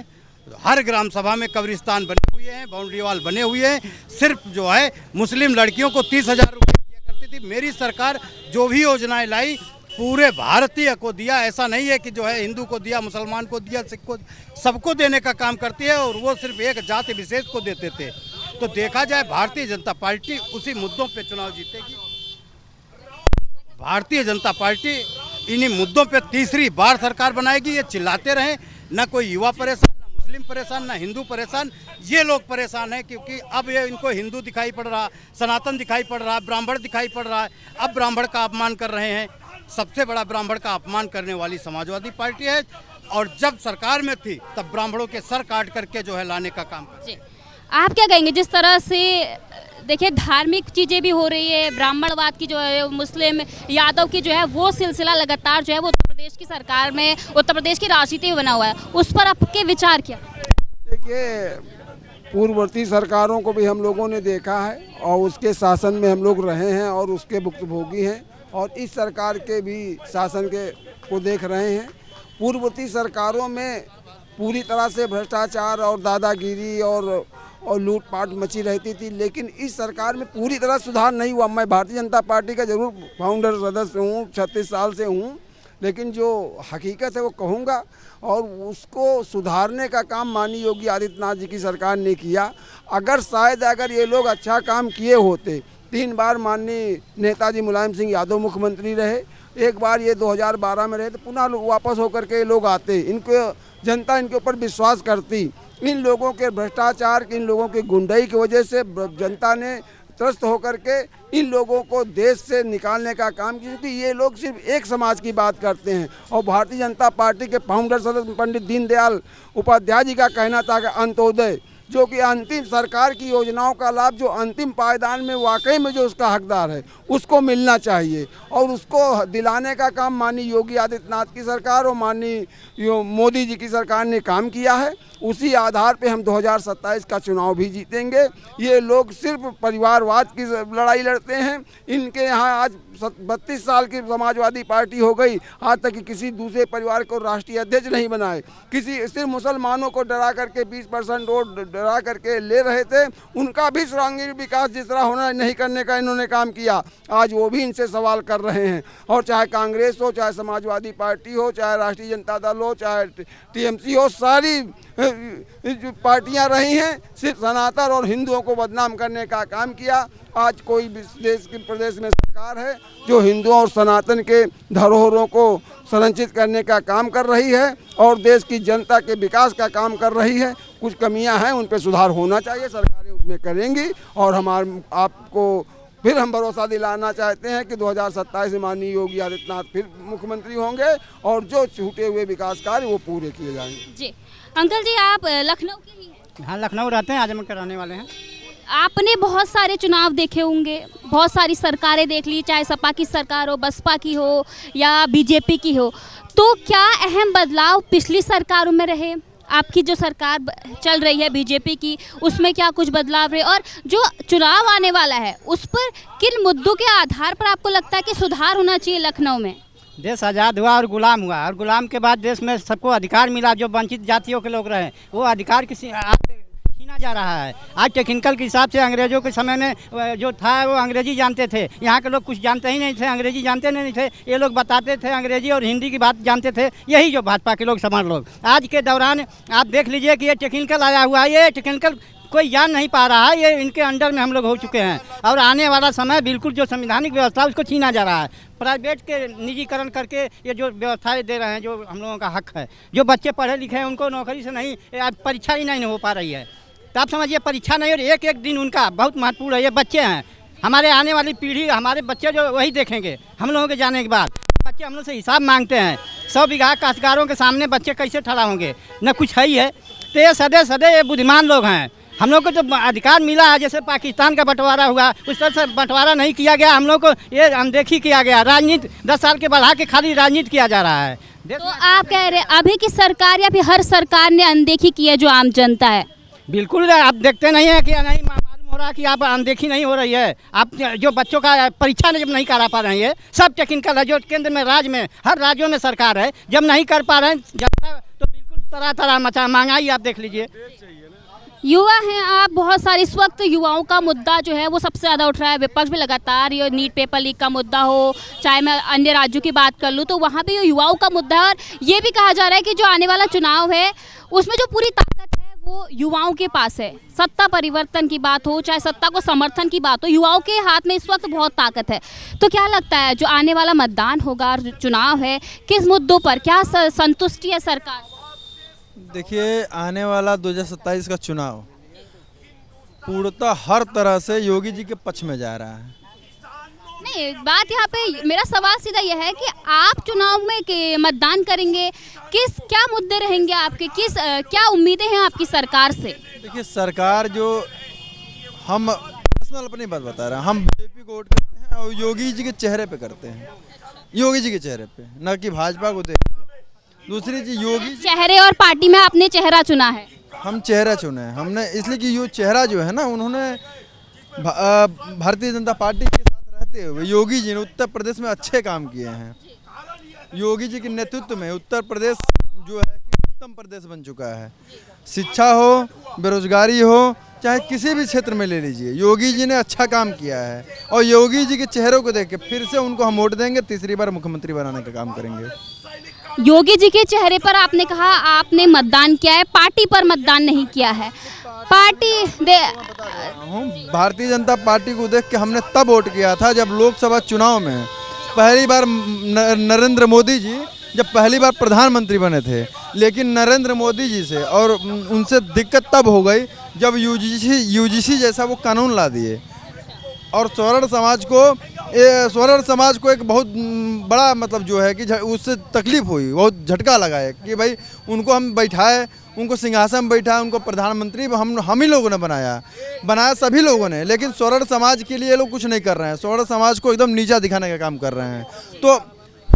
हर ग्राम सभा में कब्रिस्तान बने हुए हैं, बाउंड्री वाल बने हुए हैं। सिर्फ जो है मुस्लिम लड़कियों को 30,000 रुपये दिया करती थी। मेरी सरकार जो भी योजनाएं लाई पूरे भारतीय को दिया। ऐसा नहीं है कि जो है हिंदू को दिया, मुसलमान को दिया, सिख को, सबको देने का काम करती है। और वो सिर्फ एक जाति विशेष को देते थे। तो देखा जाए भारतीय जनता पार्टी उसी मुद्दों पे चुनाव जीतेगी। भारतीय जनता पार्टी इन्हीं मुद्दों पे तीसरी बार सरकार बनाएगी। ये चिल्लाते रहें, ना कोई युवा परेशान, ना मुस्लिम परेशान, ना हिंदू परेशान। ये लोग परेशान हैं क्योंकि अब ये इनको हिंदू दिखाई पड़ रहा, सनातन दिखाई पड़ रहा, ब्राह्मण दिखाई पड़ रहा है। अब ब्राह्मण का अपमान कर रहे हैं। सबसे बड़ा ब्राह्मण का अपमान करने वाली समाजवादी पार्टी है। और जब सरकार में थी तब ब्राह्मणों के सर काट करके जो है लाने का काम जी, आप क्या कहेंगे जिस तरह से देखिए धार्मिक चीज़ें भी हो रही है, ब्राह्मणवाद की जो है, मुस्लिम यादव की जो है वो सिलसिला लगातार जो है वो उत्तर प्रदेश की सरकार में, उत्तर प्रदेश की राजनीति में बना हुआ है, उस पर आपके विचार क्या? देखिए, पूर्ववर्ती सरकारों को भी हम लोगों ने देखा है और उसके शासन में हम लोग रहे हैं और उसके भुक्तभोगी हैं। और इस सरकार के भी शासन को देख रहे हैं। पूर्ववर्ती सरकारों में पूरी तरह से भ्रष्टाचार और दादागिरी और लूटपाट मची रहती थी, लेकिन इस सरकार में पूरी तरह सुधार नहीं हुआ। मैं भारतीय जनता पार्टी का जरूर फाउंडर सदस्य हूँ, 36 साल से हूँ, लेकिन जो हकीकत है वो कहूँगा। और उसको सुधारने का काम माननीय योगी आदित्यनाथ जी की सरकार ने किया। अगर ये लोग अच्छा काम किए होते, 3 बार माननीय नेताजी मुलायम सिंह यादव मुख्यमंत्री रहे, एक बार ये 2012 में रहे, तो पुनः वापस होकर के लोग आते, इनको जनता इनके ऊपर विश्वास करती। इन लोगों के भ्रष्टाचार, इन लोगों की गुंडाई की वजह से जनता ने त्रस्त होकर के इन लोगों को देश से निकालने का काम किया, क्योंकि ये लोग सिर्फ एक समाज की बात करते हैं। और भारतीय जनता पार्टी के फाउंडर सदस्य पंडित दीनदयाल उपाध्याय जी का कहना था कि अंत्योदय, जो कि अंतिम सरकार की योजनाओं का लाभ जो अंतिम पायदान में वाकई में जो उसका हकदार है उसको मिलना चाहिए, और उसको दिलाने का काम माननीय योगी आदित्यनाथ की सरकार और माननीय मोदी जी की सरकार ने काम किया है। उसी आधार पे हम 2027 का चुनाव भी जीतेंगे। ये लोग सिर्फ परिवारवाद की लड़ाई लड़ते हैं। इनके यहाँ आज 32 साल की समाजवादी पार्टी हो गई, आज तक कि किसी दूसरे परिवार को राष्ट्रीय अध्यक्ष नहीं बनाए। सिर्फ मुसलमानों को डरा करके 20% वोट डरा करके ले रहे थे। उनका भी सर्वांगीण विकास जिस तरह होना नहीं करने का इन्होंने काम किया, आज वो भी इनसे सवाल कर रहे हैं। और चाहे कांग्रेस हो, चाहे समाजवादी पार्टी हो, चाहे राष्ट्रीय जनता दल हो, चाहे टीएमसी हो, सारी जो पार्टियां रही हैं सिर्फ सनातन और हिंदुओं को बदनाम करने का काम किया। आज कोई देश के प्रदेश में सरकार है जो हिंदुओं और सनातन के धरोहरों को संरक्षित करने का काम कर रही है और देश की जनता के विकास का काम कर रही है। कुछ कमियां हैं, उन पर सुधार होना चाहिए, सरकारें उसमें करेंगी। और आपको फिर हम भरोसा दिलाना चाहते हैं कि 2027 में माननीय योगी आदित्यनाथ फिर मुख्यमंत्री होंगे और जो छूटे हुए विकास कार्य वो पूरे किए जाएंगे। जी अंकल जी, आप लखनऊ के ही हैं? हाँ, लखनऊ रहते हैं, आजमगढ़ के रहने वाले हैं। आपने बहुत सारे चुनाव देखे होंगे, बहुत सारी सरकारें देख ली, चाहे सपा की सरकार हो, बसपा की हो या बीजेपी की हो, तो क्या अहम बदलाव पिछली सरकारों में रहे? आपकी जो सरकार चल रही है बीजेपी की, उसमें क्या कुछ बदलाव रहे? और जो चुनाव आने वाला है उस पर किन मुद्दों के आधार पर आपको लगता है कि सुधार होना चाहिए लखनऊ में? देश आज़ाद हुआ और गुलाम हुआ, और गुलाम के बाद देश में सबको अधिकार मिला। जो वंचित जातियों के लोग रहे वो अधिकार किसी छीना जा रहा है। आज टेक्निकल के हिसाब से अंग्रेजों के समय में जो था वो अंग्रेजी जानते थे, यहाँ के लोग कुछ जानते ही नहीं थे, अंग्रेजी जानते नहीं थे। ये लोग बताते थे अंग्रेजी और हिंदी की बात जानते थे, यही जो भाजपा के लोग समझ लोग। आज के दौरान आप देख लीजिए कि ये टेक्निकल आया हुआ है, ये टेक्निकल कोई जान नहीं पा रहा है, ये इनके अंडर में हम लोग हो चुके हैं। और आने वाला समय बिल्कुल जो संवैधानिक व्यवस्था उसको छीना जा रहा है। प्राइवेट के निजीकरण करके ये जो व्यवस्थाएं दे रहे हैं, जो हम लोगों का हक है, जो बच्चे पढ़े लिखे हैं उनको नौकरी से नहीं, परीक्षा ही नहीं हो पा रही है। तो आप समझिए परीक्षा नहीं हो रही, एक एक दिन उनका बहुत महत्वपूर्ण है। ये बच्चे हैं, हमारे आने वाली पीढ़ी, हमारे बच्चे जो वही देखेंगे हम लोगों के जाने के बाद। बच्चे हम लोग से हिसाब मांगते हैं, 100 बीघा काश्तकारों के सामने बच्चे कैसे खड़ा होंगे, न कुछ है ही है। तो ये सदे सदे ये बुद्धिमान लोग हैं। हम लोग को जो अधिकार मिला है, जैसे पाकिस्तान का बंटवारा हुआ, उस तरह से बंटवारा नहीं किया गया। हम लोग को ये अनदेखी किया गया। राजनीति 10 साल के बढ़ा के खाली राजनीति किया जा रहा है। तो आप कह रहे हैं अभी की सरकार या फिर हर सरकार ने अनदेखी की है जो आम जनता है? बिल्कुल, आप देखते नहीं है कि नहीं मालूम हो रहा कि आप अनदेखी नहीं हो रही है। आप जो बच्चों का परीक्षा जब नहीं करा पा रही है, सब टेक्निकल है, जो केंद्र में राज्य में हर राज्यों में सरकार है, जब नहीं कर पा रहे हैं तो बिल्कुल तरह तरह मचा महंगाई आप देख लीजिए। युवा हैं आप, बहुत सारे इस वक्त युवाओं का मुद्दा जो है वो सबसे ज़्यादा उठ रहा है। विपक्ष भी लगातार ये नीट पेपर लीक का मुद्दा हो, चाहे मैं अन्य राज्यों की बात कर लूँ तो वहाँ पे ये युवाओं का मुद्दा है। और ये भी कहा जा रहा है कि जो आने वाला चुनाव है उसमें जो पूरी ताकत है वो युवाओं के पास है। सत्ता परिवर्तन की बात हो, चाहे सत्ता को समर्थन की बात हो, युवाओं के हाथ में इस वक्त बहुत ताकत है। तो क्या लगता है जो आने वाला मतदान होगा, चुनाव है, किस मुद्दों पर क्या संतुष्टि है सरकार? देखिए, आने वाला 2027 का चुनाव पूर्णतः हर तरह से योगी जी के पक्ष में जा रहा है। नहीं, बात यहाँ पे मेरा सवाल सीधा यह है कि आप चुनाव में मतदान करेंगे, क्या मुद्दे रहेंगे आपके, क्या उम्मीदें हैं आपकी सरकार से? देखिए, सरकार जो हम पर्सनल अपनी बात बता रहे हैं, हम बीजेपी को वोट करते हैं और योगी जी के चेहरे पे करते हैं, योगी जी के चेहरे पे, न कि भाजपा को देख के। दूसरी चीज, योगी चेहरे और पार्टी में आपने चेहरा चुना है? हम चेहरा चुने हैं हमने, इसलिए कि ये चेहरा जो है ना, उन्होंने भारतीय जनता पार्टी के साथ रहते हुए योगी जी ने उत्तर प्रदेश में अच्छे काम किए हैं। योगी जी के नेतृत्व में उत्तर प्रदेश जो है कि उत्तम प्रदेश बन चुका है। शिक्षा हो, बेरोजगारी हो, चाहे किसी भी क्षेत्र में ले लीजिए, योगी जी ने अच्छा काम किया है। और योगी जी के चेहरों को देख के फिर से उनको हम वोट देंगे, तीसरी बार मुख्यमंत्री बनाने का काम करेंगे। योगी जी के चेहरे पर आपने कहा आपने मतदान किया है, पार्टी पर मतदान नहीं किया है। भारतीय जनता पार्टी को देख के हमने तब वोट किया था जब लोकसभा चुनाव में पहली बार नरेंद्र मोदी जी जब पहली बार प्रधानमंत्री बने थे। लेकिन नरेंद्र मोदी जी से और उनसे दिक्कत तब हो गई जब यूजीसी जैसा वो कानून ला दिए और स्वर्ण समाज को एक बहुत बड़ा मतलब जो है कि उससे तकलीफ हुई, बहुत झटका लगा है कि भाई उनको हम बैठाए, उनको सिंहासन बैठाए, उनको प्रधानमंत्री हम ही लोगों ने बनाया सभी लोगों ने। लेकिन स्वर्ण समाज के लिए लोग कुछ नहीं कर रहे हैं, स्वर्ण समाज को एकदम नीचा दिखाने का काम कर रहे हैं। तो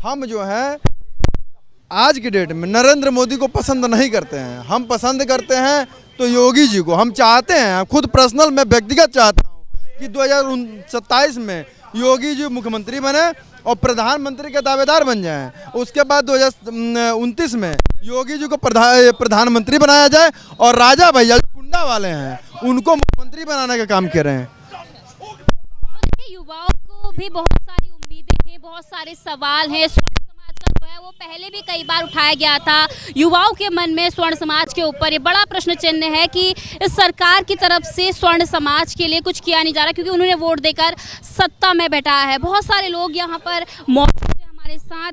हम जो है आज की डेट में नरेंद्र मोदी को पसंद नहीं करते हैं, हम पसंद करते हैं तो योगी जी को। हम चाहते हैं, खुद पर्सनल मैं व्यक्तिगत चाहता हूँ कि 2027 में योगी जी मुख्यमंत्री बने और प्रधानमंत्री के दावेदार बन जाएं। उसके बाद 2029 में योगी जी को प्रधानमंत्री बनाया जाए और राजा भैया जो कुंडा वाले हैं उनको मुख्यमंत्री बनाने का काम कर रहे हैं। युवाओं को भी बहुत सारी उम्मीदें हैं, बहुत सारे सवाल हैं। स्वर्ण समाज का जो है वो पहले भी कई बार उठाया गया था। युवाओं के मन में स्वर्ण समाज के ऊपर ये बड़ा प्रश्न चिन्ह है कि इस सरकार की तरफ से स्वर्ण समाज के लिए कुछ किया नहीं जा रहा, क्योंकि उन्होंने वोट देकर सत्ता में बैठाया है। बहुत सारे लोग यहाँ पर मौजूद हैं हमारे साथ।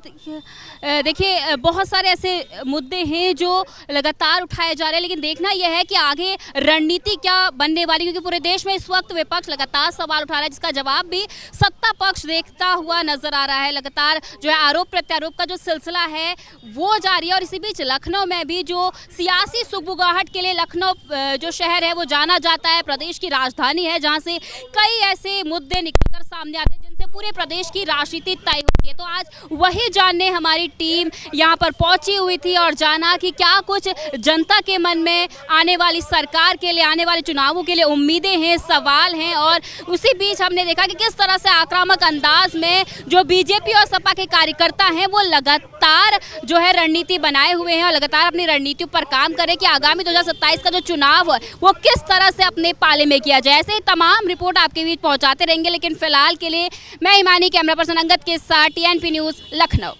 देखिए, बहुत सारे ऐसे मुद्दे हैं जो लगातार उठाए जा रहे हैं, लेकिन देखना यह है कि आगे रणनीति क्या बनने वाली, क्योंकि पूरे देश में इस वक्त विपक्ष लगातार सवाल उठा रहा है, जिसका जवाब भी सत्ता पक्ष देखता हुआ नजर आ रहा है। लगातार जो है आरोप प्रत्यारोप का जो सिलसिला है वो जारी है। और इसी बीच लखनऊ में भी जो सियासी सुगबुगाहट के लिए लखनऊ जो शहर है वो जाना जाता है, प्रदेश की राजधानी है, जहाँ से कई ऐसे मुद्दे निकलकर सामने आते हैं जिनसे पूरे प्रदेश की राजनीति तय होती है। तो आज वही जानने हमारी टीम यहाँ पर पहुंची हुई थी और जाना कि क्या कुछ जनता के मन में आने वाली सरकार के लिए, आने वाले चुनावों के लिए उम्मीदें हैं, सवाल हैं। और उसी बीच हमने देखा कि किस तरह से आक्रामक अंदाज में जो बीजेपी और सपा के कार्यकर्ता हैं वो लगातार जो है रणनीति बनाए हुए हैं और लगातार अपनी रणनीति पर काम करें कि आगामी 2027 का जो चुनाव है वो किस तरह से अपने पाले में किया जाए। ऐसे ही तमाम रिपोर्ट आपके बीच पहुंचाते रहेंगे, लेकिन फिलहाल के लिए मैं ईमानी, कैमरा पर्सन अंगद के साथ, TNP न्यूज़, लखनऊ।